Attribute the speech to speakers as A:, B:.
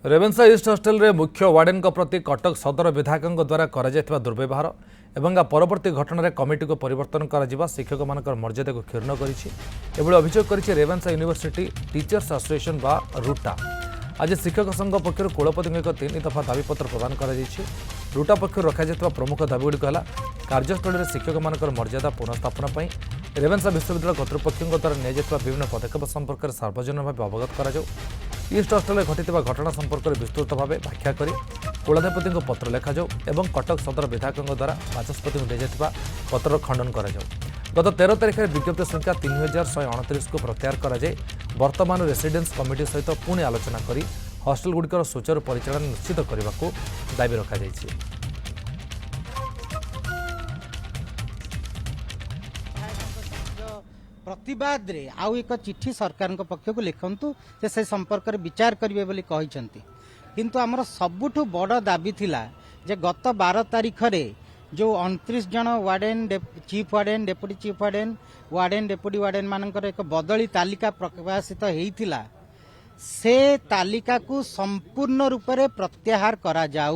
A: Ravenshaw east hostel रे मुख्य warden प्रति कटक सदर विधायकों द्वारा कर दुर्व्यवहार और परवर्ती घटन कमिटी को परिवर्तन कर शिक्षक मान मर्यादा को क्षुण्ण कर अभियोग कर रेवेन्सा यूनिवर्सिटी टीचर्स एसोसिएशन बा रूटा। आज शिक्षक संघ पक्षर कुलपति एक 3 दफा दाबीपत्र प्रदान कर रूटा पक्ष रखा प्रमुख दाबीगुड़िक है कार्यस्थल में शिक्षक मान मर्यादा पुनर्स्थापन पर रेवेन्सा विश्वविद्यालय कर्तृपक्षों द्वारा निया विभिन्न पदक्षेप संपर्क में सार्वजनिक भाव अवगत कर ईस्ट हॉस्टल में घटी घटना संपर्क में विस्तृत भाव व्याख्या कर कुलाधिपति को पत्र लिखाऊ और कटक सदर विधायकों द्वारा बाचस्पति को दिया पत्र खंडन कर गत 13 तारिख में विज्ञप्ति संख्या 3129 को प्रत्याहार कर वर्तमान रेसिडेंस कमिटी सहित पुणी आलोचना कर हॉस्टल गुड़िकर सुचारू परिचालन निश्चित करने को दाबी रखा।
B: प्रतिवाद रे आउ एक चिट्ठी सरकार पक्ष को लिखंतु से संपर्क में विचार करेंगे बोली कहते किंतु आमर सबुठु बड़ दाबी थिला जे गत 12 तारिख रे जो 29 जन warden chief warden deputy chief warden deputy warden मानकर एक बदली तालिका प्रकाशित होइथिला से तालिका को संपूर्ण रूप से प्रत्याहार करा जाऊ।